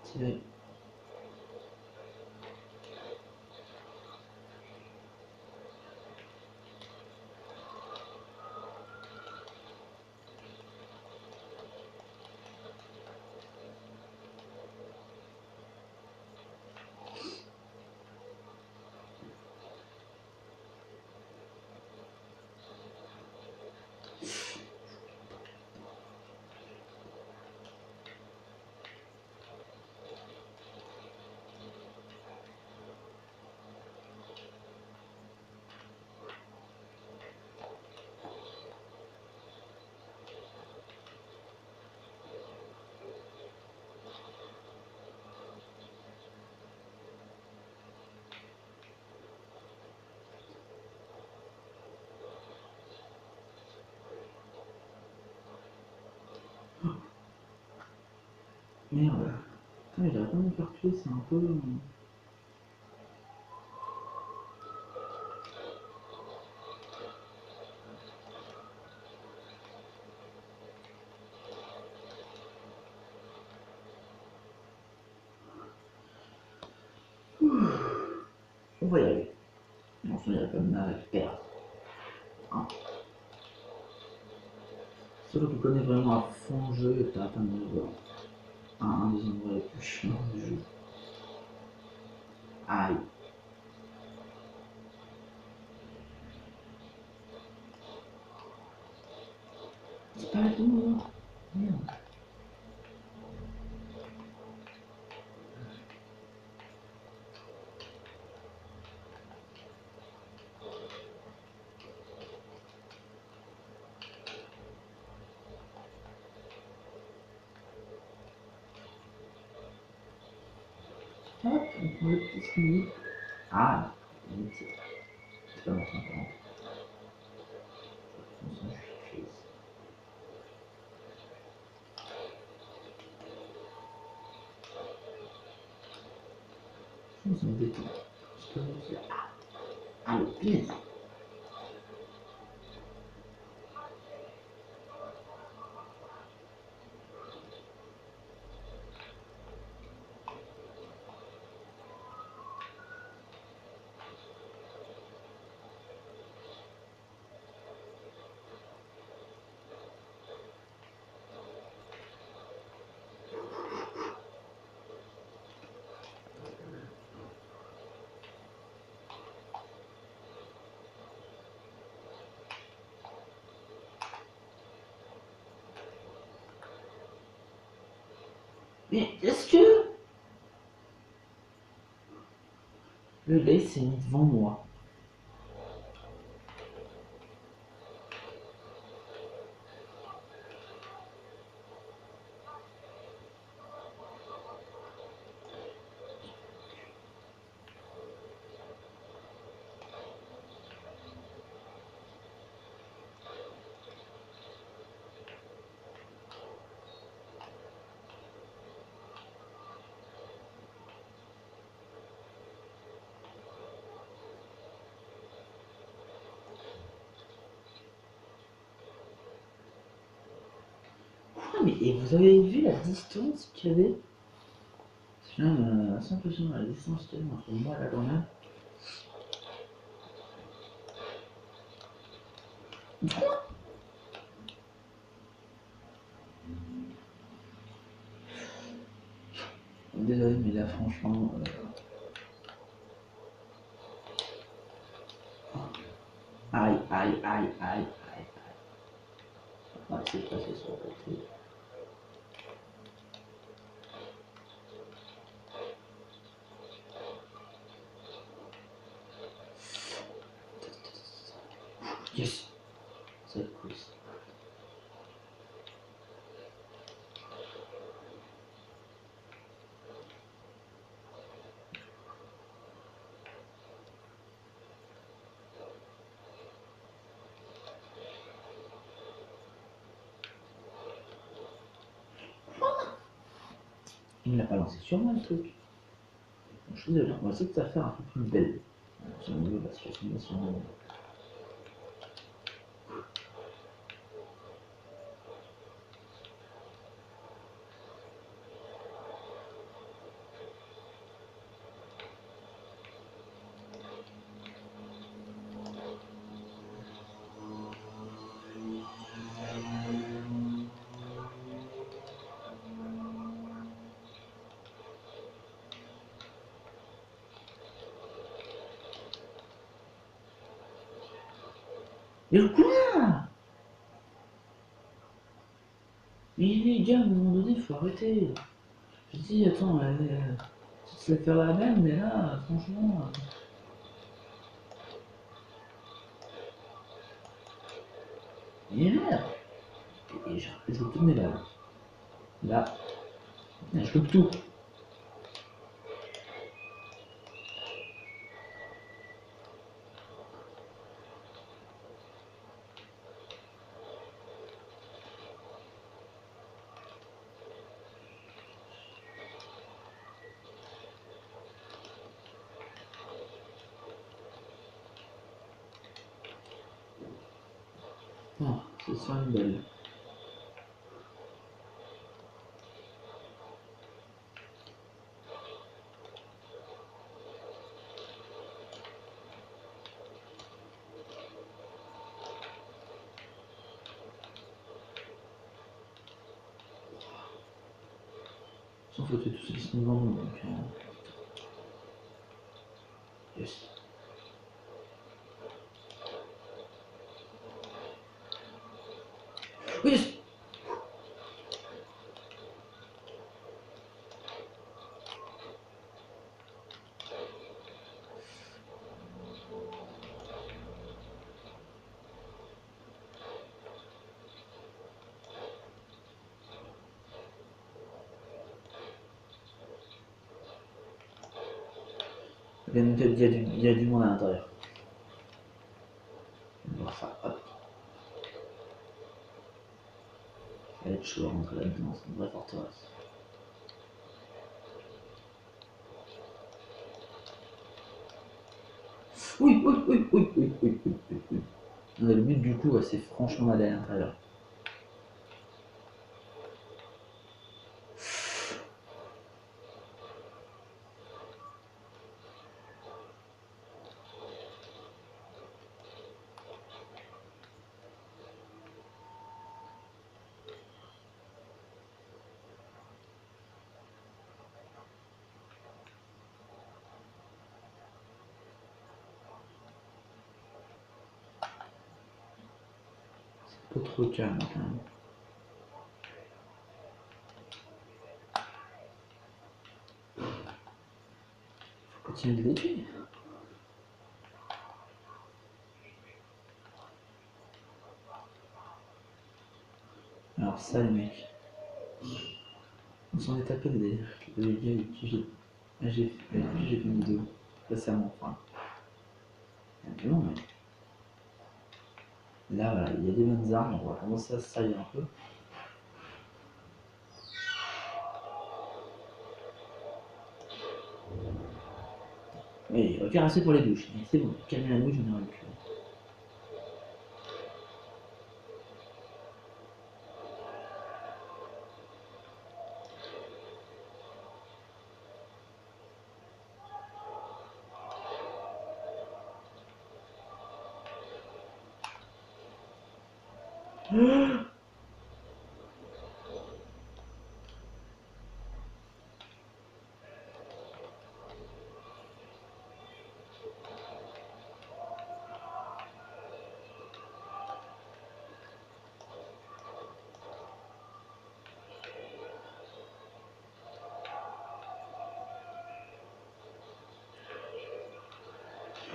Tirer. Merde. Putain, il a pas me faire tuer, c'est un peu. On va y aller. Enfin, il n'y a pas de mal à perdre. Hein. Celui qui connaît vraiment à fond le jeu est à atteindre un des endroits les plus chiants du jeu. Aïe. C'est pas tout, hein. Merde. Hop, on prend le petit sneak. Ah, c'est pas mon temps. Je me détend. Je peux vous dire. Ah, le plaisir. Mais est-ce que le lait s'est mis devant moi? Ah, mais et vous avez vu la distance qu'il y avait? C'est même assez impressionnant la distance qu'il y avait entre moi et la grenade. Désolé, mais là, franchement. aïe, aïe, aïe, aïe. On va essayer de passer sur le côté. Yes! Ça va être cool. Il ne l'a pas lancé sur moi le truc. Je suis désolé, on va essayer de faire un peu plus belle. Sur le niveau de la situation. Mais quoi? Mais les gars, à un moment donné, il faut arrêter. Je dis, attends, tu te laisses faire la même, mais là, franchement. Mais merde! Et je loupe toutes mes balles. Là, je loupe tout. Oh, c'est sur une belle. Sans faute, tout ce qui sont devant nous, donc. Yes. Oui! Il y a du monde à l'intérieur. On va voir ça, hop. Ça va être chaud à rentrer là-dedans, c'est une vraie forteresse. Oui, oui, oui, oui, oui, oui, oui, oui, oui. Le but du coup, c'est franchement d'aller à l'intérieur. Pas trop calme quand même. Faut continuer de les tuer. Alors ça les mecs, on s'en est tapé des gars avec qui j'ai fait une vidéo récemment, enfin. Mais bon, mais là voilà, il y a des bonnes armes, on va commencer à se sailler un peu. Oui, il va faire assez pour les douches, mais c'est bon, calmer la douche, j'en ai rien plus.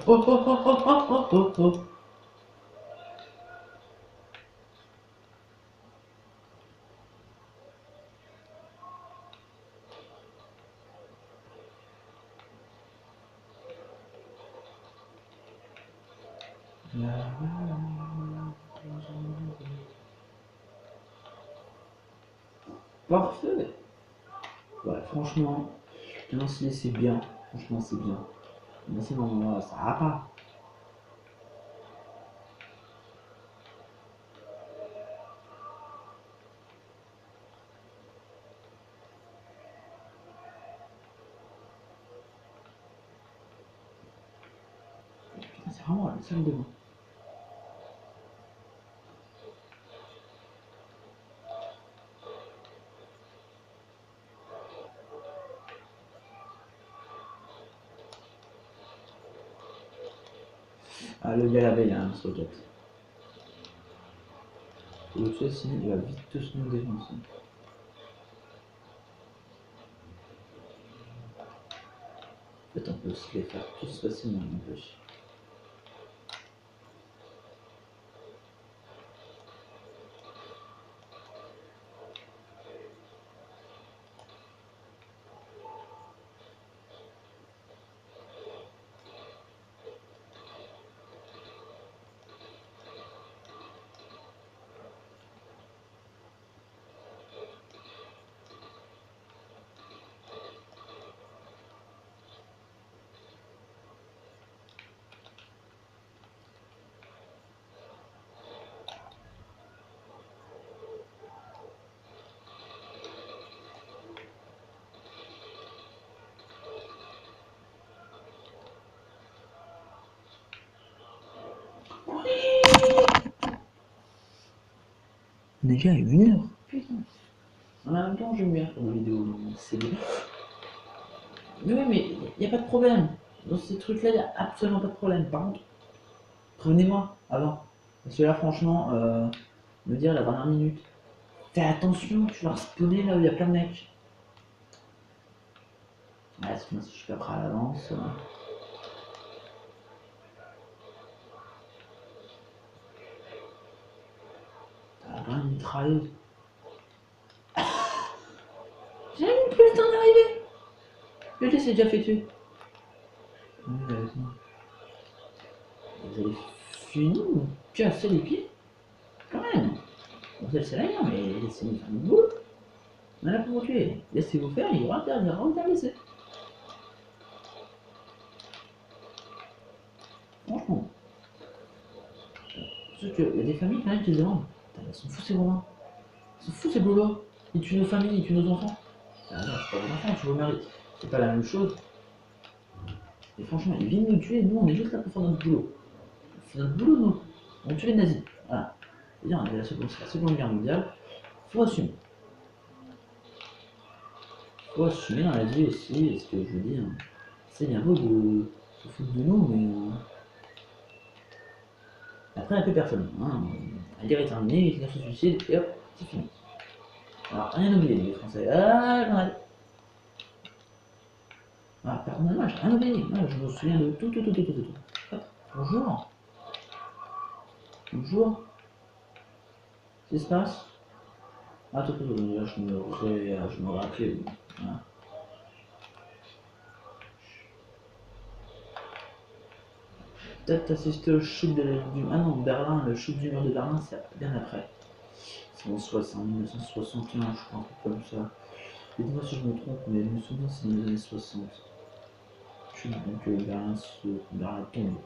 Oh oh oh oh oh oh oh oh. Parfait. Ouais, franchement, lancier c'est bien. Franchement, c'est bien. Mais c'est non, ça va pas. Putain, c'est vraiment la salle de bain. Ah, le gars là-bas, il a un socket. Le tuer, sinon il va vite te snooder aussi. En fait, on peut se les faire tous facilement, en plus. Déjà à 1 heure. Putain. En même temps, j'aime bien faire des vidéos, c'est bien. Mais oui, mais il n'y a pas de problème. Dans ces trucs-là, il n'y a absolument pas de problème. Par contre, prévenez-moi avant. Parce que là, franchement, me dire la dernière minute, fais attention, tu vas spawner là où il y a plein de mecs. Ouais, c'est moi si je suis pas prêt à l'avance. T'as vraiment une mitrailleuse. J'ai même plus le temps d'arriver. Le test est déjà fait tuer. Vous avez fini de me casser les pieds. Quand même. Bon, c'est la guerre, mais laissez-nous faire notre boulot. On est là pour vous tuer. Laissez-vous faire, il y aura un laisser. Franchement. Sauf qu'il y a des familles quand même qui se demandent. Putain, ils sont fous ces Romains. Ils sont fous ces Gaulois. Ils tuent nos familles, ils tuent nos enfants. Ah non, c'est pas vos enfants, tu vos maris. C'est pas la même chose. Et franchement, ils viennent nous tuer, nous on est juste là pour faire notre boulot. C'est notre boulot, nous. On tue les nazis. Voilà. C'est-à-dire, on avait la seconde guerre mondiale. Faut assumer. Faut assumer dans la vie aussi, ce que je veux dire. C'est bien beau de se foutre de nous, mais. Après, il n'y a plus personne. Hein. La guerre est terminée, Hitler se suicide, et hop, c'est fini. Alors, rien oublié, les Français. Ah, j'en ai. Ah, personnellement, j'ai rien oublié. Ah, je me souviens de tout. Hop, bonjour. Bonjour. Qu'est-ce qui se passe? Ah, là, je me rappelais. Voilà. Peut-être assister au chute du. Ah non, Berlin, le chute du mur de Berlin, c'est bien après. C'est en 1961, je crois, un truc comme ça. Dites-moi si je me trompe, mais je me souviens, c'est dans les années 60. Je donc Berlin tombe.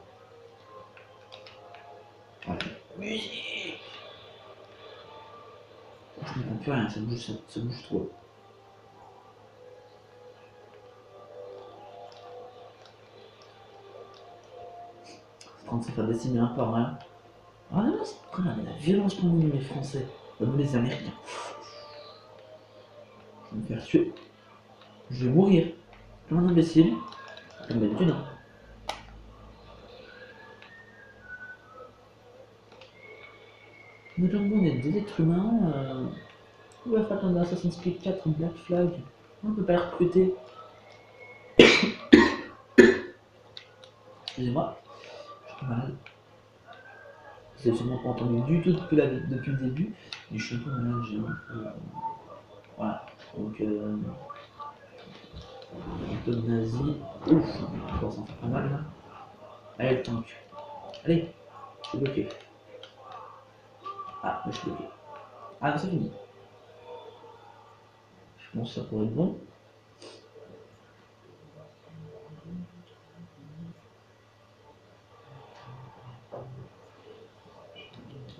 Voilà. Musique. Je ne comprends plus rien, ça bouge trop. C'est en train de se faire dessiner un par un. Ah non, c'est quand même la violence pour nous, les Français. Nous, les Américains. Je vais me faire tuer. Je vais mourir. Comme un imbécile. Comme d'habitude. Hein. Nous avons des êtres humains. On va faire comme dans Assassin's Creed 4, Black Flag. On peut pas les recruter. Excusez-moi. malade. Vous n'avez sûrement pas entendu du tout depuis le début. Du je suis un peu malade, j'ai un peu. Voilà. Donc, un peu de nazi. Ouf, je pense en faire pas mal là. Allez, le tank. Allez, je suis bloqué. Ah, mais je suis bloqué. Ah, non, c'est fini. Je pense que ça pourrait être bon.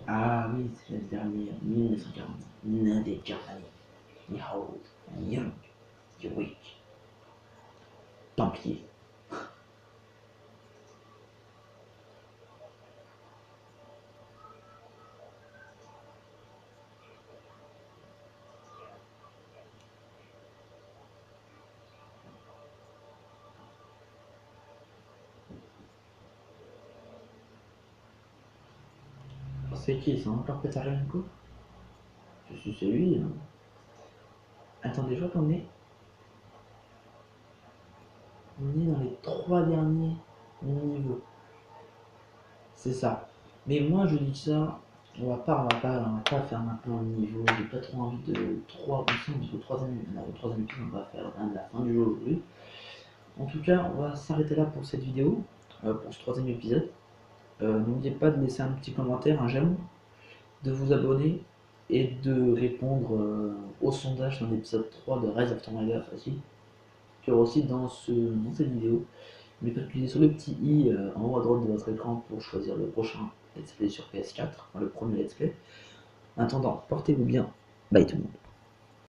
Ah oui, c'est la dernière, 1940. Nade Germany. Ni Hao, Young, Weak. Templier. C'est qui ça? Encore Petarenko? Je suis celui. Hein. Attendez, je vois qu'on est. On est dans les 3 derniers niveaux. C'est ça. Mais moi je dis ça, on va pas faire maintenant le niveau. J'ai pas trop envie de 3 au troisième épisode, on va faire la fin du jeu aujourd'hui. En tout cas, on va s'arrêter là pour cette vidéo, pour ce troisième épisode. N'oubliez pas de laisser un petit commentaire, un j'aime, de vous abonner et de répondre au sondage dans l'épisode 3 de Rise of Tomb Raider facile, qui aura aussi dans cette vidéo. N'oubliez pas de cliquer sur le petit i en haut à droite de votre écran pour choisir le prochain let's play sur PS4, enfin le premier let's play. En attendant, portez-vous bien. Bye tout le monde.